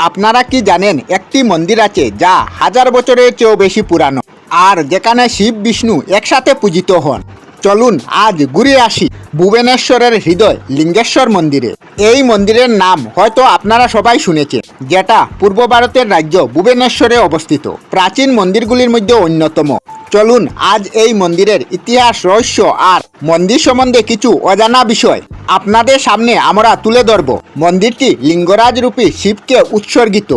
আপনারা কি জানেন একটি মন্দির আছে যা হাজার বছরের চেয়েও বেশি পুরানো, আর যেখানে শিব বিষ্ণু একসাথে পূজিত হন। চলুন আজ ঘুরে আসি ভুবনেশ্বরের হৃদয় লিঙ্গেশ্বর মন্দিরে। এই মন্দিরের নাম হয়তো আপনারা সবাই শুনেছেন, যেটা পূর্ব ভারতের রাজ্য ভুবনেশ্বরে অবস্থিত প্রাচীন মন্দিরগুলির মধ্যে অন্যতম। চলুন আজ এই মন্দিরের ইতিহাস, রহস্য আর মন্দির সম্বন্ধে কিছু অজানা বিষয় আপনাদের সামনে আমরা তুলে ধরব। মন্দিরটি লিঙ্গরাজ রূপী শিবকে উৎসর্গিত,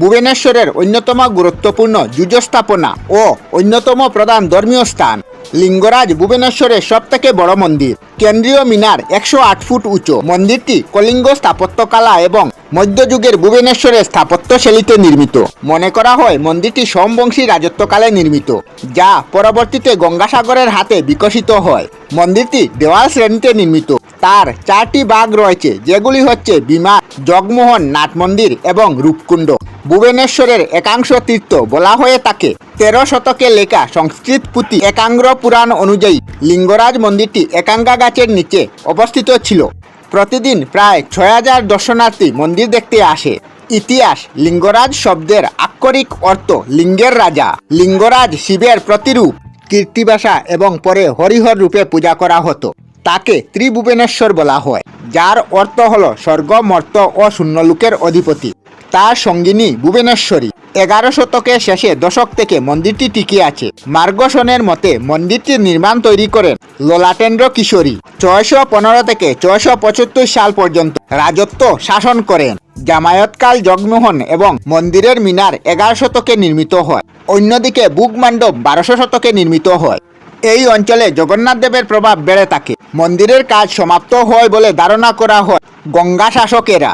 ভুবনেশ্বরের অন্যতম গুরুত্বপূর্ণ যুজ স্থাপনা ও অন্যতম প্রধান ধর্মীয় স্থান। লিঙ্গরাজ ভুবনেশ্বরের সবথেকে বড় মন্দির। কেন্দ্রীয় মিনার 108 ফুট উঁচু। মন্দিরটি কলিঙ্গ স্থাপত্যকলা এবং মধ্যযুগের ভুবনেশ্বরের স্থাপত্যশৈলীতে নির্মিত। মনে করা হয় মন্দিরটি সোমবংশী রাজত্বকালে নির্মিত, যা পরবর্তীতে গঙ্গাসাগরের হাতে বিকশিত হয়। মন্দিরটি দেওয়াল শ্রেণীতে নির্মিত। তার 4টি ভাগ রয়েছে, যেগুলি হচ্ছে বিমান, জগমোহন, নাট মন্দির এবং রূপকুণ্ড। ভুবনেশ্বরের একাংশ তীর্থ বলা হয়ে থাকে। 13 শতকে লেখা সংস্কৃত পুঁথি একাঙ্গ্র পুরাণ অনুযায়ী লিঙ্গরাজ মন্দিরটি একাঙ্গা গাছের নিচে অবস্থিত ছিল। প্রতিদিন প্রায় 6000 দর্শনার্থী মন্দির দেখতে আসে। ইতিহাস: লিঙ্গরাজ শব্দের আক্ষরিক অর্থ লিঙ্গের রাজা। লিঙ্গরাজ শিবের প্রতিরূপ, কীর্তিবাসা এবং পরে হরিহর রূপে পূজা করা হতো। তাকে ত্রিভুবনেশ্বর বলা হয়, যার অর্থ হল স্বর্গ, মর্ত্য ও শূন্যলোকের অধিপতি। তার সঙ্গিনী ভুবনেশ্বরী। 11 শতকের শেষে দশক থেকে মন্দিরটি টিকে আছে। মার্গসনের মতে মন্দিরটির নির্মাণ তৈরি করেন ললাটেন্দ্র কিশোরী। 615 থেকে 675 সাল পর্যন্ত রাজত্ব শাসন করেন। জামায়াতকাল জগমোহন এবং মন্দিরের মিনার 11 শতকে নির্মিত হয়। অন্যদিকে বুকমান্ডব 1200 শতকে নির্মিত হয়। এই অঞ্চলে জগন্নাথ দেবের প্রভাব বেড়ে থাকে। মন্দিরের কাজ সমাপ্ত হয় বলে ধারণা করা হয়। গঙ্গা শাসকেরা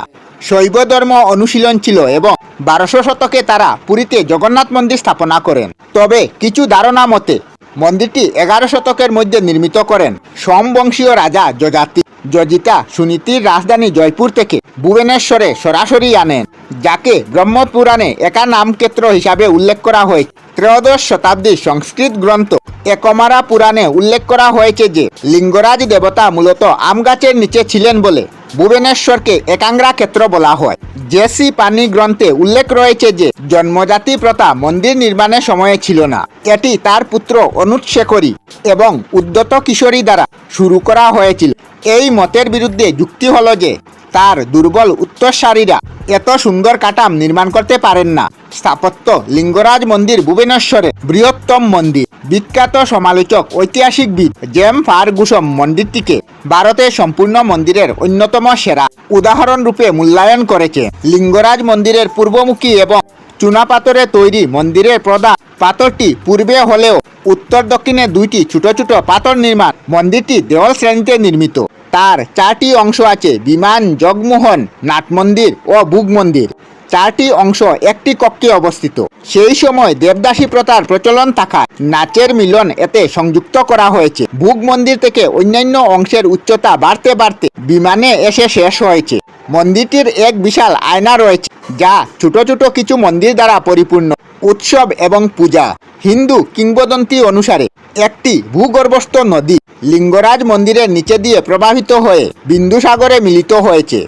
শৈব ধর্ম অনুশীলন ছিল এবং 1200 শতকে তারা পুরীতে জগন্নাথ মন্দির স্থাপনা করেন। তবে কিছু ধারণা মতে মন্দিরটি 11 শতকের মধ্যে নির্মিত করেন সোমবংশীয় রাজা যজাতি। যজিতা সুনীতির রাজধানী জয়পুর থেকে ভুবনেশ্বরে সরাসরি আনেন, যাকে ব্রহ্মপুরাণে একা নামক্ষেত্র হিসাবে উল্লেখ করা হয়েছে। 13শ শতাব্দীর সংস্কৃত গ্রন্থ একমারা পুরাণে উল্লেখ করা হয়েছে যে লিঙ্গরাজ দেবতা মূলত আম গাছের নিচে ছিলেন বলে ভুবনেশ্বরকে একাঙ্গ্রা ক্ষেত্র বলা হয়। জেসি পানি গ্রন্থে উল্লেখ রয়েছে যে জন্মজাতি প্রথা মন্দির নির্মাণের সময়ে ছিল না। এটি তার পুত্র অনুৎশেখরী এবং উদ্যত কিশোরী দ্বারা শুরু করা হয়েছিল। এই মতের বিরুদ্ধে যুক্তি হলো যে তার দুর্বল উত্তরসারীরা এত সুন্দর কাঠাম নির্মাণ করতে পারেন না। স্থাপত্য: লিঙ্গরাজ মন্দির ভুবনেশ্বরের বৃহত্তম মন্দির। বিখ্যাত সমালোচক ঐতিহাসিকবিদ জেম ফার্গুসন মন্দিরটিকে ভারতের সম্পূর্ণ মন্দিরের অন্যতম সেরা উদাহরণ রূপে মূল্যায়ন করেছে। লিঙ্গরাজ মন্দিরের পূর্বমুখী এবং চুনাপাথরে তৈরি মন্দিরের প্রধান পাথরটি পূর্বে হলেও উত্তর দক্ষিণে 2টি ছোট ছোট পাথর নির্মাণ। মন্দিরটি দেওয়াল শ্রেণীতে নির্মিত। তার 4টি অংশ আছে: বিমান, জগমোহন, নাট মন্দির ও ভোগ মন্দির। 4টি অংশ একটি কক্ষে অবস্থিত। সেই সময় দেবদাসী প্রথার প্রচলন থাকায় নাচের মিলন এতে সংযুক্ত করা হয়েছে। ভোগ মন্দির থেকে অন্যান্য অংশের উচ্চতা বাড়তে বাড়তে বিমানে এসে শেষ হয়েছে। মন্দিরটির এক বিশাল আয়না রয়েছে, যা ছোট ছোট কিছু মন্দির দ্বারা পরিপূর্ণ। উৎসব এবং পূজা: হিন্দু কিংবদন্তি অনুসারে একটি ভূগর্ভস্থ নদী লিঙ্গরাজ মন্দিরের নিচে দিয়ে প্রবাহিত হয়ে বিন্দুসাগরে মিলিত হয়েছে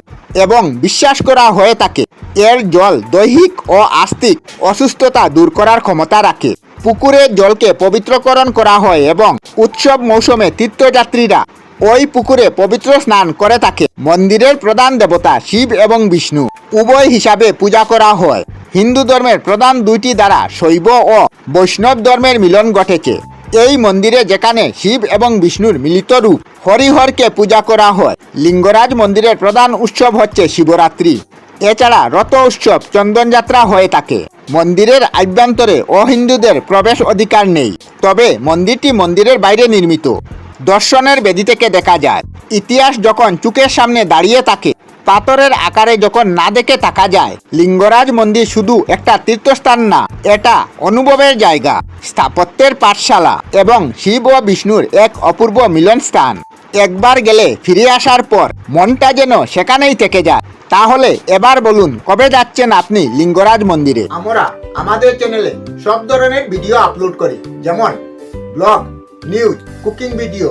এবং বিশ্বাস করা হয়ে থাকে এর জল দৈহিক ও আস্তিক অসুস্থতা দূর করার ক্ষমতা রাখে। পুকুরের জলকে পবিত্রকরণ করা হয় এবং উৎসব মৌসুমে তীর্থযাত্রীরা ওই পুকুরে পবিত্র স্নান করে থাকে। মন্দিরের প্রধান দেবতা শিব এবং বিষ্ণু উভয় হিসাবে পূজা করা হয়। হিন্দু ধর্মের প্রধান 2টি দ্বারা শৈব ও বৈষ্ণব ধর্মের মিলন ঘটেছে। এই মন্দিরে যেখানে শিব এবং বিষ্ণুর মিলিত রূপ হরিহরকে পূজা করা হয়। লিঙ্গরাজ মন্দিরের প্রধান উৎসব হচ্ছে শিবরাত্রি। এছাড়া রথ উৎসব, চন্দনযাত্রা হয়ে থাকে। মন্দিরের আভ্যন্তরে অহিন্দুদের প্রবেশ অধিকার নেই, তবে মন্দিরটি মন্দিরের বাইরে নির্মিত। দর্শনের বেদি থেকে দেখা যায়। ইতিহাস যখন চোখের সামনে দাঁড়িয়ে থাকে, পাথরের আকারে যখন না দেখে থাকা যায়। লিঙ্গরাজ মন্দির শুধু একটা তীর্থস্থান না, এটা অনুভবের জায়গা, স্থাপত্যের পাঠশালা এবং শিব ও বিষ্ণুর এক অপূর্ব মিলন স্থান। একবার গেলে ফিরে আসার পর মনটা যেন সেখানেই থেকে যায়। তাহলে এবার বলুন, কবে যাচ্ছেন আপনি লিঙ্গরাজ মন্দিরে? আমরা আমাদের চ্যানেলে সব ধরনের ভিডিও আপলোড করি, যেমন ব্লগ, নিউজ, কুকিং ভিডিও,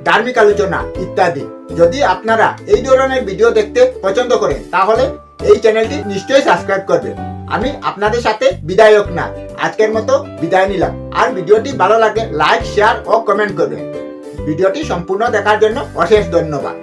ধার্মিক আলোচনা ইত্যাদি। যদি আপনারা এই ধরনের ভিডিও দেখতে পছন্দ করেন তাহলে এই চ্যানেলটি নিশ্চয়ই সাবস্ক্রাইব করবেন। আমি আপনাদের সাথে বিদায়ক না, আজকের মতো বিদায় নিলাম। আর ভিডিওটি ভালো লাগে লাইক, শেয়ার ও কমেন্ট করবেন। ভিডিওটি সম্পূর্ণ দেখার জন্য অশেষ ধন্যবাদ।